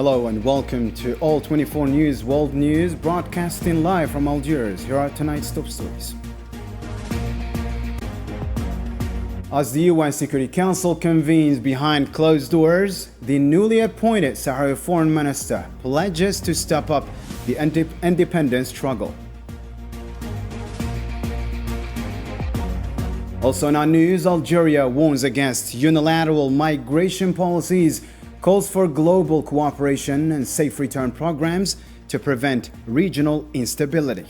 Hello and welcome to All 24 News World News, broadcasting live from Algiers. Here are tonight's top stories. As the UN Security Council convenes behind closed doors, the newly appointed Sahara Foreign Minister pledges to step up the independence struggle. Also in our news, Algeria warns against unilateral migration policies, calls for global cooperation and safe return programs to prevent regional instability.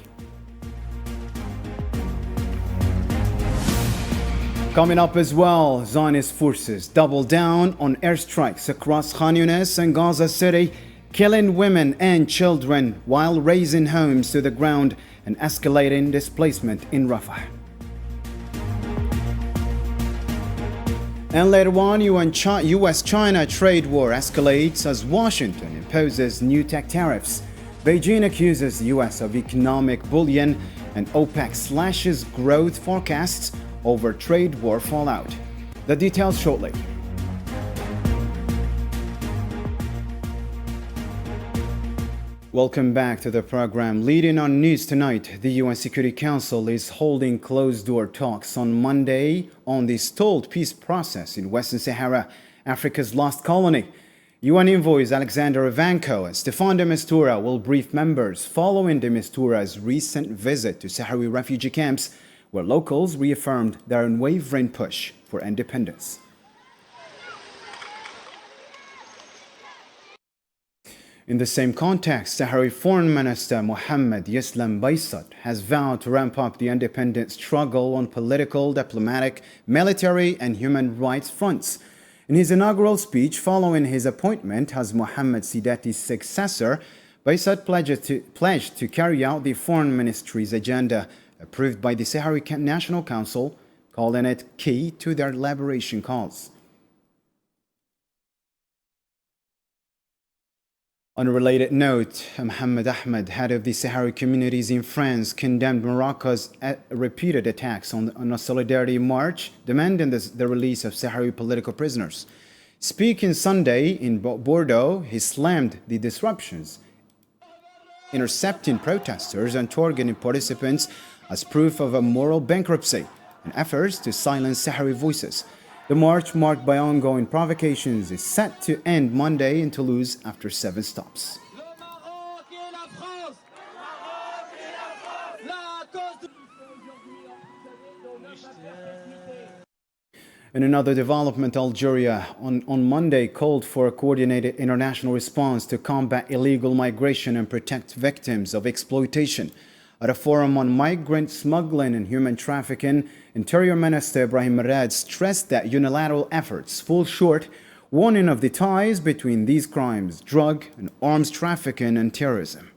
Coming up as well, Zionist forces double down on airstrikes across Khan Younis and Gaza City, killing women and children while razing homes to the ground and escalating displacement in Rafah. And later on, US-China trade war escalates as Washington imposes new tech tariffs. Beijing accuses the US of economic bullion, and OPEC slashes growth forecasts over trade war fallout. The details shortly. Welcome back to the program. Leading on news tonight, the UN Security Council is holding closed-door talks on Monday on the stalled peace process in Western Sahara, Africa's lost colony. UN envoys Alexander Ivanko and Stefan de Mistura will brief members following de Mistura's recent visit to Sahrawi refugee camps, where locals reaffirmed their unwavering push for independence. In the same context, Sahrawi Foreign Minister Mohammed Yeslam Baysat has vowed to ramp up the independence struggle on political, diplomatic, military and human rights fronts. In his inaugural speech following his appointment as Mohammed Sidati's successor, Baysat pledged to carry out the Foreign Ministry's agenda approved by the Sahrawi National Council, calling it key to their liberation cause. On a related note, Mohamed Ahmed, head of the Sahrawi communities in France, condemned Morocco's repeated attacks on a solidarity march, demanding the release of Sahrawi political prisoners. Speaking Sunday in Bordeaux, he slammed the disruptions, intercepting protesters and targeting participants as proof of a moral bankruptcy and efforts to silence Sahrawi voices. The march, marked by ongoing provocations, is set to end Monday in Toulouse after 7 stops. In another development, Algeria on Monday called for a coordinated international response to combat illegal migration and protect victims of exploitation. At a forum on migrant smuggling and human trafficking, Interior Minister Ibrahim Marad stressed that unilateral efforts fall short, warning of the ties between these crimes, drug and arms trafficking and terrorism.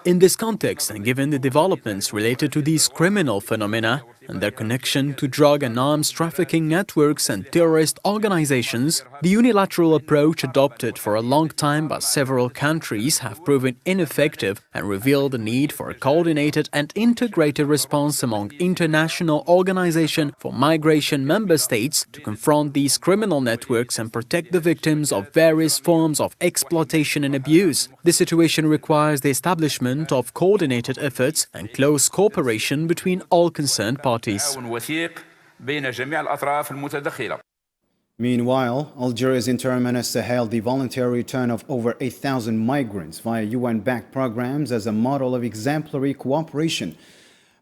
In this context, and given the developments related to these criminal phenomena and their connection to drug and arms trafficking networks and terrorist organizations, the unilateral approach adopted for a long time by several countries have proven ineffective and revealed the need for a coordinated and integrated response among international organizations for migration member states to confront these criminal networks and protect the victims of various forms of exploitation and abuse. This situation requires the establishment of coordinated efforts and close cooperation between all concerned parties. Meanwhile, Algeria's interim minister hailed the voluntary return of over 8,000 migrants via UN-backed programs as a model of exemplary cooperation.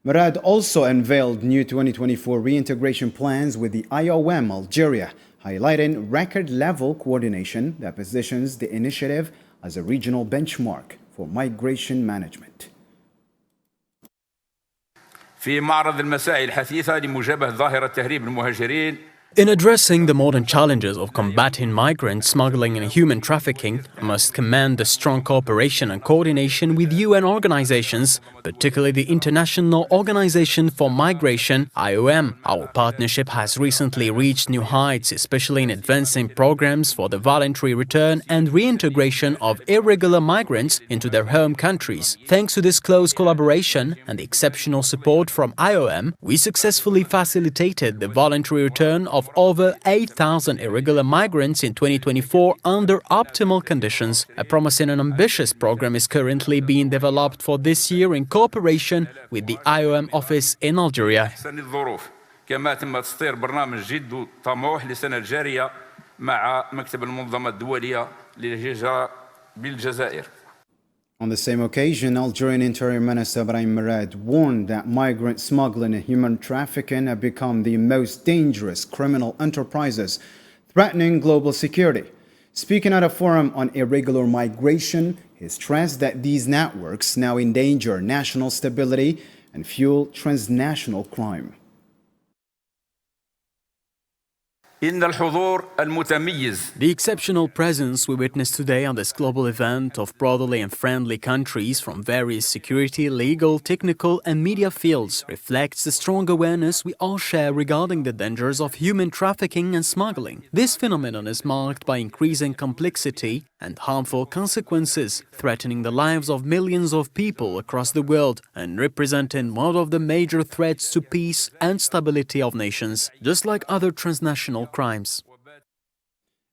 Marad also unveiled new 2024 reintegration plans with the IOM Algeria, highlighting record-level coordination that positions the initiative as a regional benchmark for migration management. في معرض المساعي الحثيثة لمجابهة ظاهرة تهريب المهاجرين In addressing the modern challenges of combating migrant smuggling and human trafficking, I must commend the strong cooperation and coordination with UN organizations, particularly the International Organization for Migration, IOM. Our partnership has recently reached new heights, especially in advancing programs for the voluntary return and reintegration of irregular migrants into their home countries. Thanks to this close collaboration and the exceptional support from IOM, we successfully facilitated the voluntary return of over 8,000 irregular migrants in 2024 under optimal conditions. A promising and ambitious program is currently being developed for this year in cooperation with the IOM office in Algeria. كما تم تسطير برنامج جد وطموح للسنة الجارية مع مكتب المنظمة الدولية للهجرة بالجزائر. On the same occasion, Algerian Interior Minister Ibrahim Murad warned that migrant smuggling and human trafficking have become the most dangerous criminal enterprises threatening global security. Speaking at a forum on irregular migration, he stressed that these networks now endanger national stability and fuel transnational crime. The exceptional presence we witness today on this global event of brotherly and friendly countries from various security, legal, technical and media fields reflects the strong awareness we all share regarding the dangers of human trafficking and smuggling. This phenomenon is marked by increasing complexity and harmful consequences, threatening the lives of millions of people across the world and representing one of the major threats to peace and stability of nations, just like other transnational crimes.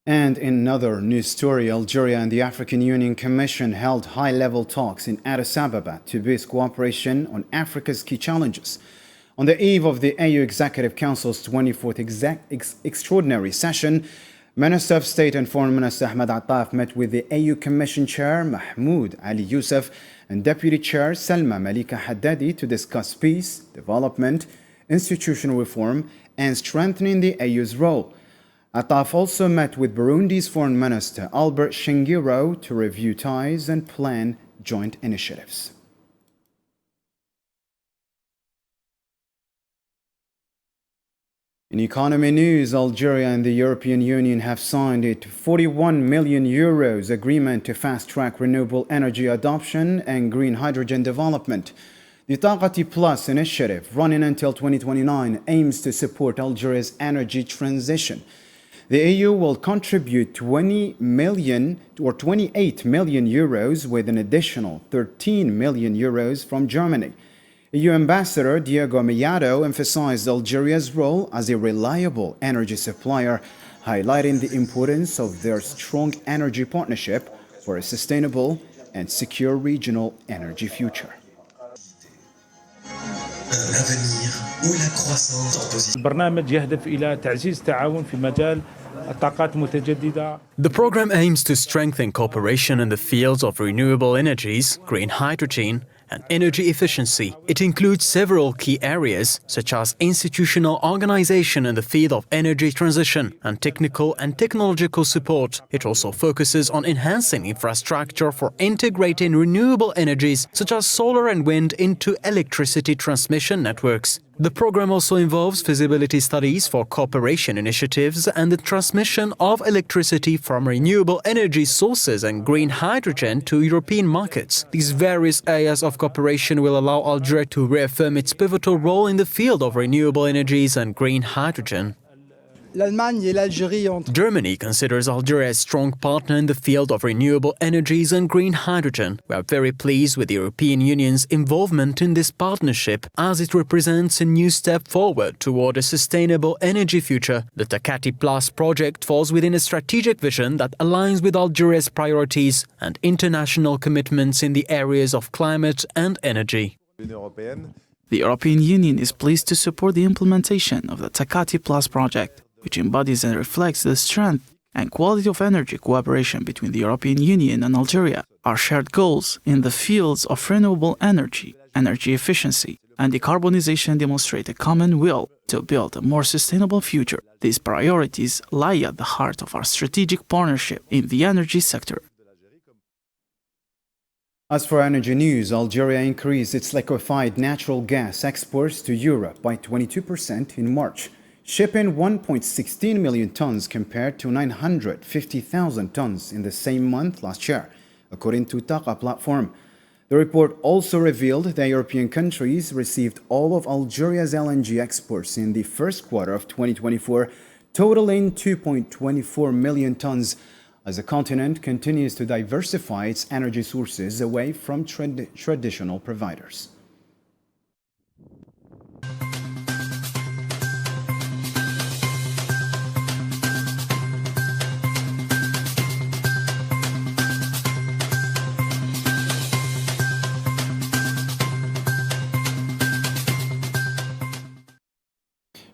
And in another news story, Algeria and the African Union Commission held high-level talks in Addis Ababa to boost cooperation on Africa's key challenges. On the eve of the AU Executive Council's 24th extraordinary session, Minister of State and Foreign Minister Ahmed Attaf met with the AU Commission Chair Mahmoud Ali Youssef and Deputy Chair Salma Malika Haddadi to discuss peace, development, institutional reform, and strengthening the AU's role. Attaf also met with Burundi's Foreign Minister Albert Shingiro to review ties and plan joint initiatives. In economy news, Algeria and the European Union have signed a €41 million agreement to fast-track renewable energy adoption and green hydrogen development. The Taqati Plus initiative, running until 2029, aims to support Algeria's energy transition. The EU will contribute 28 million euros with an additional 13 million euros from Germany. EU Ambassador Diego Mellado emphasized Algeria's role as a reliable energy supplier, highlighting the importance of their strong energy partnership for a sustainable and secure regional energy future. البرنامج يهدف إلى تعزيز التعاون في مجال الطاقات المتجددة. The program aims to strengthen cooperation in the fields of renewable energies, green hydrogen, and energy efficiency. It includes several key areas, such as institutional organization in the field of energy transition and technical and technological support. It also focuses on enhancing infrastructure for integrating renewable energies, such as solar and wind, into electricity transmission networks. The program also involves feasibility studies for cooperation initiatives and the transmission of electricity from renewable energy sources and green hydrogen to European markets. These various areas of cooperation will allow Algeria to reaffirm its pivotal role in the field of renewable energies and green hydrogen. Germany considers Algeria a strong partner in the field of renewable energies and green hydrogen. We are very pleased with the European Union's involvement in this partnership, as it represents a new step forward toward a sustainable energy future. The Taqati Plus project falls within a strategic vision that aligns with Algeria's priorities and international commitments in the areas of climate and energy. The European Union is pleased to support the implementation of the Taqati Plus project, which embodies and reflects the strength and quality of energy cooperation between the European Union and Algeria. Our shared goals in the fields of renewable energy, energy efficiency, and decarbonization demonstrate a common will to build a more sustainable future. These priorities lie at the heart of our strategic partnership in the energy sector. As for energy news, Algeria increased its liquefied natural gas exports to Europe by 22% in March. shipping 1.16 million tons compared to 950,000 tons in the same month last year, according to TAQA platform. The report also revealed that European countries received all of Algeria's LNG exports in the first quarter of 2024, totaling 2.24 million tons, as the continent continues to diversify its energy sources away from traditional providers.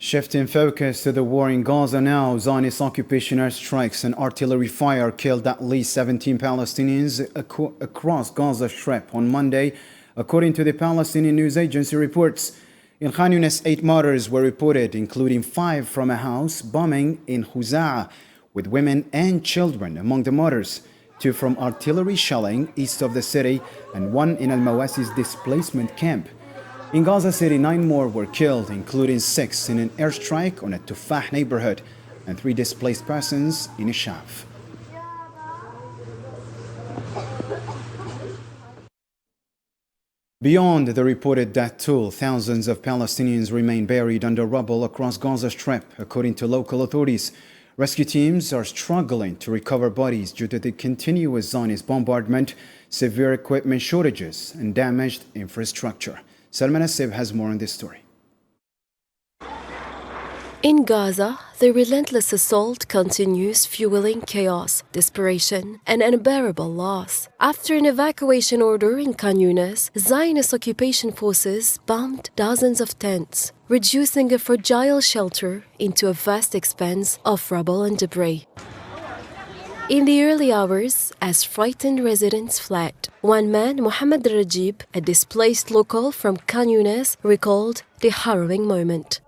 Shifting focus to the war in Gaza now, Zionist occupation airstrikes and artillery fire killed at least 17 Palestinians across Gaza Strip on Monday, according to the Palestinian news agency reports. In Khan Yunis, 8 murders were reported, including 5 from a house bombing in Huza'a, with women and children among the martyrs, 2 from artillery shelling east of the city, and 1 in Al-Mawasi's displacement camp. In Gaza City, 9 more were killed, including 6 in an airstrike on a Tufah neighborhood and 3 displaced persons in Ishaf. Beyond the reported death toll, thousands of Palestinians remain buried under rubble across Gaza Strip, according to local authorities. Rescue teams are struggling to recover bodies due to the continuous Zionist bombardment, severe equipment shortages, and damaged infrastructure. Salman Assib has more on this story. In Gaza, the relentless assault continues, fueling chaos, desperation, and unbearable loss. After an evacuation order in Khan Yunis, Zionist occupation forces bombed dozens of tents, reducing a fragile shelter into a vast expanse of rubble and debris. In the early hours, as frightened residents fled, one man, Mohammed Rajib, a displaced local from Khan Yunis, recalled the harrowing moment.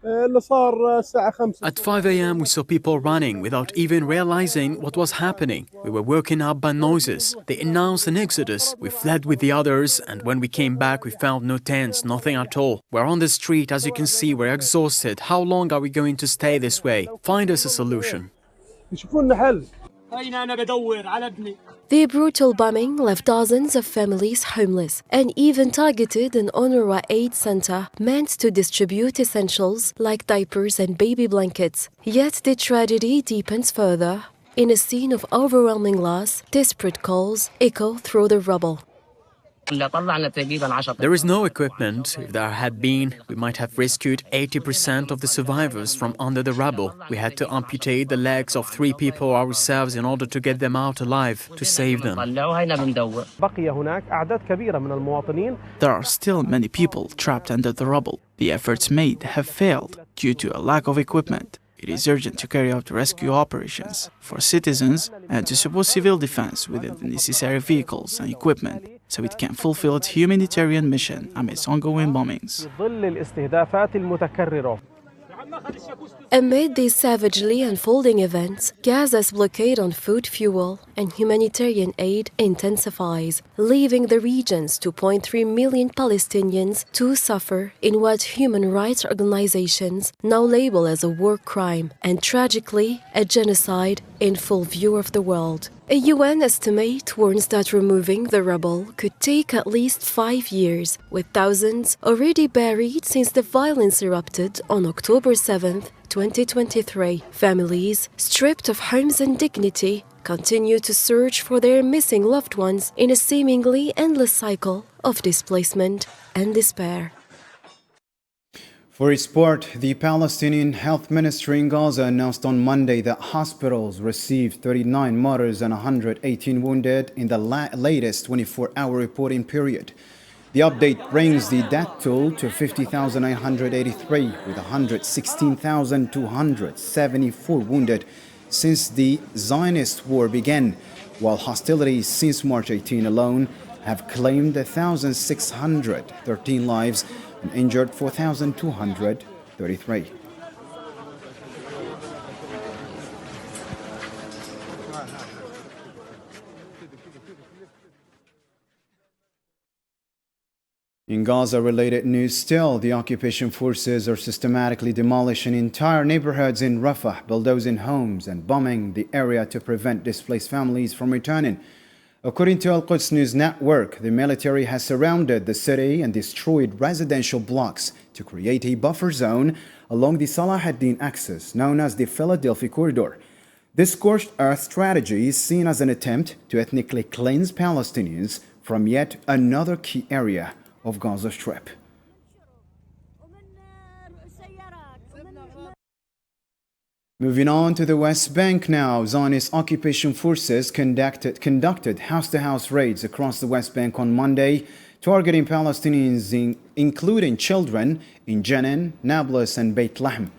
At 5 a.m. we saw people running without even realizing what was happening. We were woken up by noises. They announced an exodus. We fled with the others, and when we came back we found no tents, nothing at all. We're on the street, as you can see, we're exhausted. How long are we going to stay this way? Find us a solution. The brutal bombing left dozens of families homeless and even targeted an UNRWA aid center meant to distribute essentials like diapers and baby blankets. Yet the tragedy deepens further. In a scene of overwhelming loss, desperate calls echo through the rubble. There is no equipment. If there had been, we might have rescued 80% of the survivors from under the rubble. We had to amputate the legs of 3 people ourselves in order to get them out alive, to save them. There are still many people trapped under the rubble. The efforts made have failed due to a lack of equipment. It is urgent to carry out rescue operations for citizens and to support civil defense with the necessary vehicles and equipment so it can fulfill its humanitarian mission amidst ongoing bombings. Amid these savagely unfolding events, Gaza's blockade on food, fuel, and humanitarian aid intensifies, leaving the region's 2.3 million Palestinians to suffer in what human rights organizations now label as a war crime and, tragically, a genocide in full view of the world. A UN estimate warns that removing the rubble could take at least 5 years, with thousands already buried since the violence erupted on October 7, 2023. Families, stripped of homes and dignity, continue to search for their missing loved ones in a seemingly endless cycle of displacement and despair. For its part, the Palestinian Health Ministry in Gaza announced on Monday that hospitals received 39 martyrs and 118 wounded in the latest 24-hour reporting period. The update brings the death toll to 50,983, with 116,274 wounded since the Zionist war began, while hostilities since March 18 alone have claimed 1,613 lives and injured 4,233. In Gaza-related news still, the occupation forces are systematically demolishing entire neighborhoods in Rafah, bulldozing homes and bombing the area to prevent displaced families from returning. According to Al-Quds News Network, the military has surrounded the city and destroyed residential blocks to create a buffer zone along the Salah ad-Din axis, known as the Philadelphia Corridor. This scorched earth strategy is seen as an attempt to ethnically cleanse Palestinians from yet another key area of Gaza Strip. Moving on to the West Bank now, Zionist occupation forces conducted house-to-house raids across the West Bank on Monday, targeting Palestinians, including children, in Jenin, Nablus, and Beit Lahm.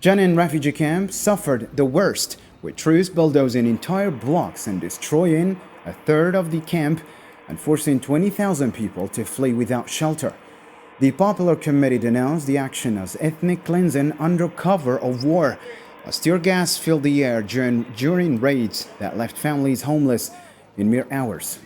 Jenin refugee camp suffered the worst, with troops bulldozing entire blocks and destroying a third of the camp and forcing 20,000 people to flee without shelter. The Popular Committee denounced the action as ethnic cleansing under cover of war, as tear gas filled the air during raids that left families homeless in mere hours.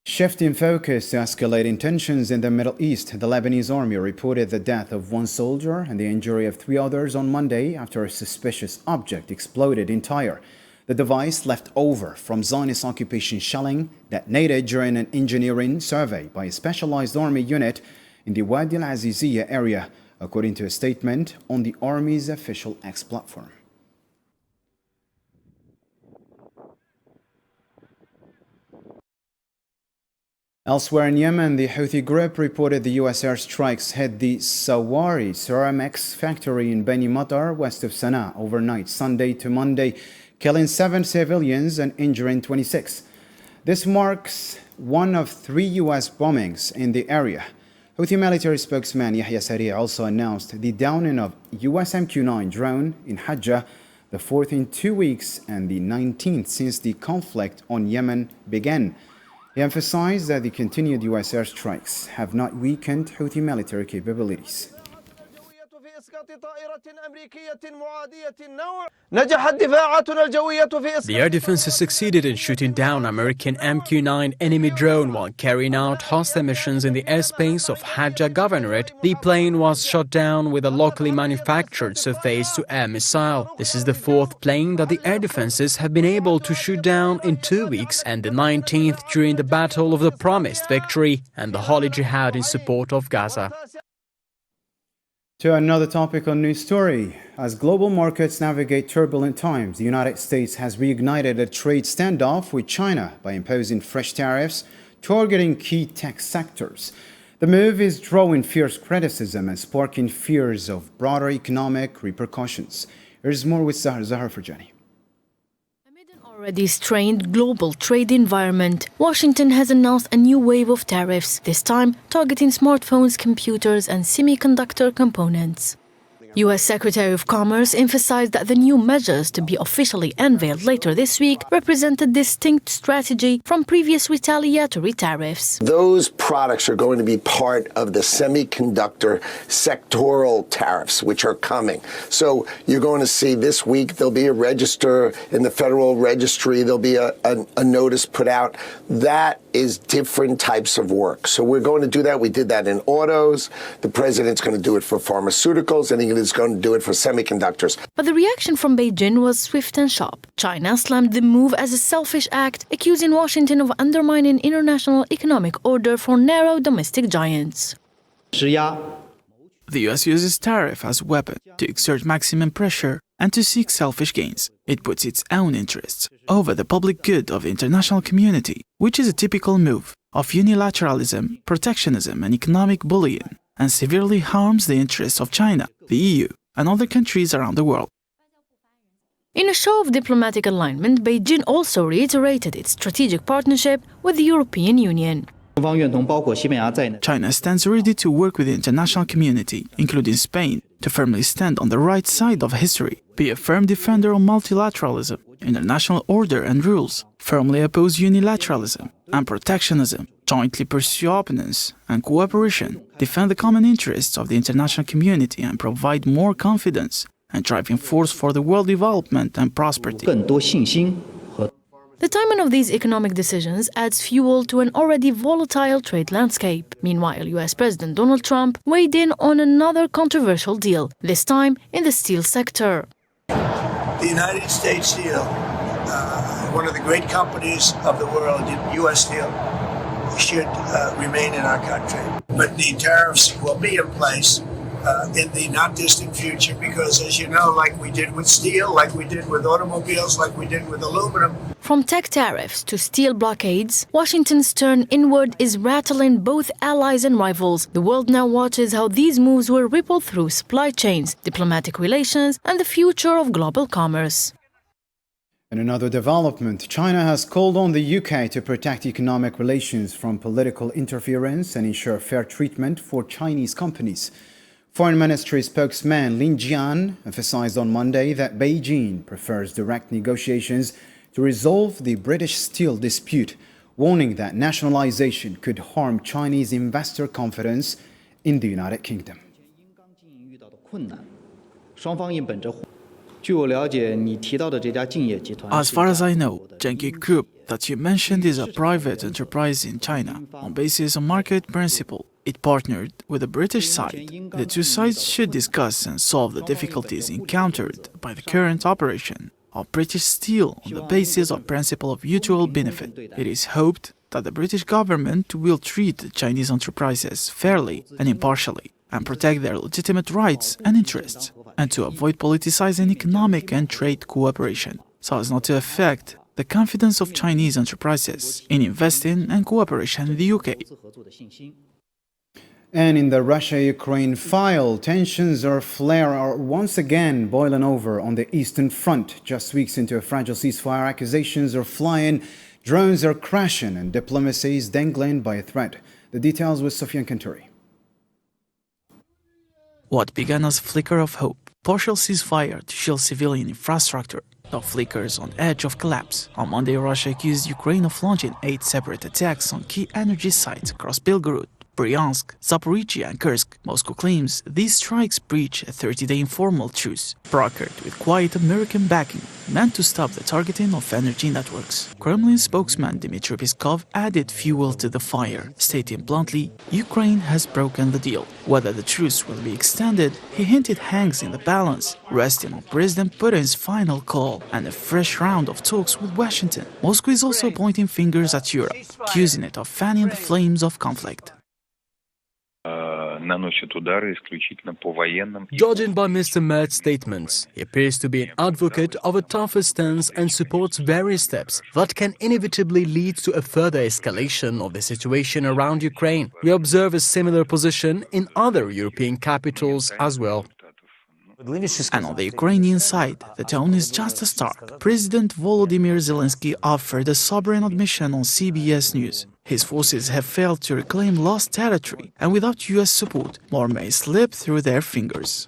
Shifting focus to escalating tensions in the Middle East, the Lebanese army reported the death of one soldier and the injury of 3 others on Monday after a suspicious object exploded in Tyre. The device left over from Zionist occupation shelling detonated during an engineering survey by a specialized army unit in the Wadi al-Aziziyah area, according to a statement on the army's official X platform. Elsewhere in Yemen, the Houthi group reported the U.S. airstrikes hit the Sawari ceramics factory in Beni Matar, west of Sana'a, overnight Sunday to Monday, killing 7 civilians and injuring 26. This marks one of 3 U.S. bombings in the area. Houthi military spokesman Yahya Sari also announced the downing of U.S. MQ-9 drone in Hajjah, the 4th in 2 weeks and the 19th since the conflict on Yemen began. He emphasized that the continued U.S. airstrikes have not weakened Houthi military capabilities. The air defenses succeeded in shooting down American MQ-9 enemy drone while carrying out hostile missions in the airspace of Hajjah Governorate. The plane was shot down with a locally manufactured surface-to-air missile. This is the 4th plane that the air defenses have been able to shoot down in 2 weeks, and the 19th during the Battle of the Promised Victory and the Holy Jihad in support of Gaza. To another topical news story. As global markets navigate turbulent times, the United States has reignited a trade standoff with China by imposing fresh tariffs targeting key tech sectors. The move is drawing fierce criticism and sparking fears of broader economic repercussions. Here's more with Sahara for Jenny. Already strained global trade environment, Washington has announced a new wave of tariffs, this time targeting smartphones, computers, and semiconductor components. U.S. Secretary of Commerce emphasized that the new measures to be officially unveiled later this week represent a distinct strategy from previous retaliatory tariffs. Those products are going to be part of the semiconductor sectoral tariffs, which are coming. So you're going to see this week there'll be a register in the Federal Registry, there'll be a notice put out. That is different types of work. So we're going to do that. We did that in autos. The president's going to do it for pharmaceuticals, and he's going to do it for semiconductors. But the reaction from Beijing was swift and sharp. China slammed the move as a selfish act, accusing Washington of undermining international economic order for narrow domestic giants. The U.S. uses tariff as a weapon to exert maximum pressure and to seek selfish gains. It puts its own interests over the public good of the international community, which is a typical move of unilateralism, protectionism, and economic bullying, and severely harms the interests of China, the EU, and other countries around the world. In a show of diplomatic alignment, Beijing also reiterated its strategic partnership with the European Union. China stands ready to work with the international community, including Spain, to firmly stand on the right side of history, be a firm defender of multilateralism, international order and rules, firmly oppose unilateralism and protectionism, jointly pursue openness and cooperation, defend the common interests of the international community, and provide more confidence and driving force for the world development and prosperity. The timing of these economic decisions adds fuel to an already volatile trade landscape. Meanwhile, US President Donald Trump weighed in on another controversial deal, this time in the steel sector. The United States Steel, one of the great companies of the world, US Steel, should remain in our country. But the tariffs will be in place in the not distant future because, as you know, like we did with steel, like we did with automobiles, like we did with aluminum. From tech tariffs to steel blockades, Washington's turn inward is rattling both allies and rivals. The world now watches how these moves will ripple through supply chains, diplomatic relations, and the future of global commerce. In another development, China has called on the UK to protect economic relations from political interference and ensure fair treatment for Chinese companies. Foreign Ministry spokesman Lin Jian emphasized on Monday that Beijing prefers direct negotiations to resolve the British steel dispute, warning that nationalization could harm Chinese investor confidence in the United Kingdom. As far as I know, Zhenghe Group that you mentioned is a private enterprise in China. On basis of market principle, it partnered with the British side. The two sides should discuss and solve the difficulties encountered by the current operation of British steel on the basis of principle of mutual benefit. It is hoped that the British government will treat the Chinese enterprises fairly and impartially and protect their legitimate rights and interests, and to avoid politicizing economic and trade cooperation, so as not to affect the confidence of Chinese enterprises in investing and cooperation in the UK. And in the Russia-Ukraine file, tensions are once again boiling over on the Eastern Front. Just weeks into a fragile ceasefire, accusations are flying, drones are crashing, and diplomacy is dangling by a thread. The details with Sofian Kanturi. What began as a flicker of hope, partial ceasefire to shield civilian infrastructure, now flickers on edge of collapse. On Monday, Russia accused Ukraine of launching 8 separate attacks on key energy sites across Belgorod, Bryansk, Zaporizhzhia and Kursk. Moscow claims these strikes breach a 30-day informal truce, brokered with quiet American backing, meant to stop the targeting of energy networks. Kremlin spokesman Dmitry Peskov added fuel to the fire, stating bluntly, Ukraine has broken the deal. Whether the truce will be extended, he hinted, hangs in the balance, resting on President Putin's final call and a fresh round of talks with Washington. Moscow is also pointing fingers at Europe, accusing it of fanning the flames of conflict. Judging by Mr. Mert's statements, he appears to be an advocate of a tougher stance and supports various steps that can inevitably lead to a further escalation of the situation around Ukraine. We observe a similar position in other European capitals as well. And on the Ukrainian side, the tone is just as stark. President Volodymyr Zelensky offered a sobering admission on CBS News. His forces have failed to reclaim lost territory, and without US support, more may slip through their fingers.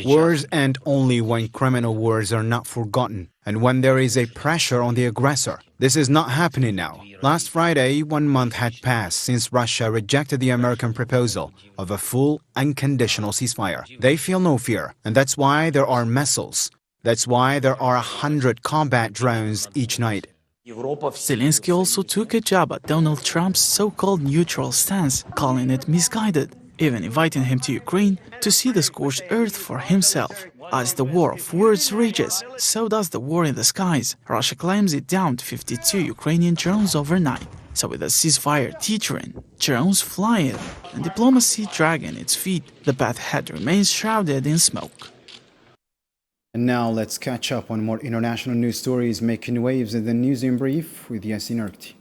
Wars end only when criminal wars are not forgotten, and when there is a pressure on the aggressor. This is not happening now. Last Friday, 1 month had passed since Russia rejected the American proposal of a full, unconditional ceasefire. They feel no fear, and that's why there are missiles. That's why there are 100 combat drones each night. Zelensky also took a jab at Donald Trump's so-called neutral stance, calling it misguided, even inviting him to Ukraine to see the scorched earth for himself. As the war of words rages, so does the war in the skies. Russia claims it downed 52 Ukrainian drones overnight. So with a ceasefire teetering, drones flying, and diplomacy dragging its feet, the path ahead remains shrouded in smoke. And now let's catch up on more international news stories making waves in the News in Brief with Yasin Erkti.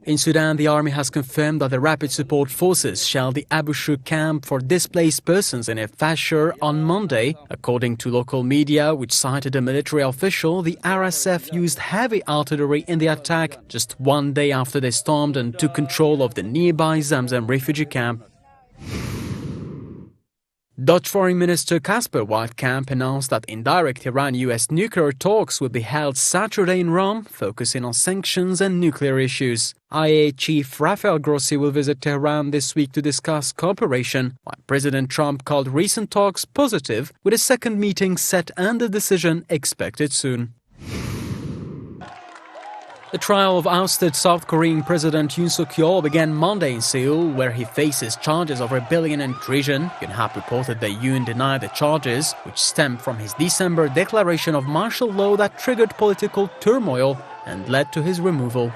In Sudan, the army has confirmed that the Rapid Support Forces shelled the Abu Shuk camp for displaced persons in El Fasher on Monday. According to local media, which cited a military official, the RSF used heavy artillery in the attack just 1 day after they stormed and took control of the nearby Zamzam refugee camp. Dutch Foreign Minister Casper Wijdkamp announced that indirect Iran-US nuclear talks will be held Saturday in Rome, focusing on sanctions and nuclear issues. IAEA Chief Rafael Grossi will visit Tehran this week to discuss cooperation, while President Trump called recent talks positive, with a second meeting set and a decision expected soon. The trial of ousted South Korean President Yoon Suk-yeol began Monday in Seoul, where he faces charges of rebellion and treason. Yonhap reported that Yoon denied the charges, which stemmed from his December declaration of martial law that triggered political turmoil and led to his removal.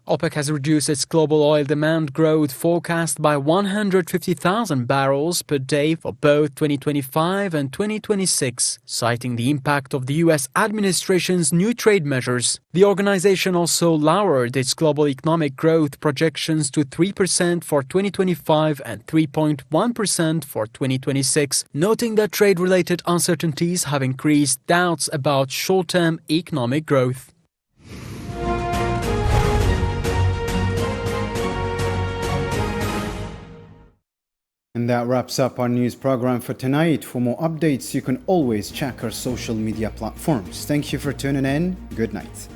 OPEC has reduced its global oil demand growth forecast by 150,000 barrels per day for both 2025 and 2026, citing the impact of the U.S. administration's new trade measures. The organization also lowered its global economic growth projections to 3% for 2025 and 3.1% for 2026, noting that trade-related uncertainties have increased doubts about short-term economic growth. And that wraps up our news program for tonight. For more updates, you can always check our social media platforms. Thank you for tuning in. Good night.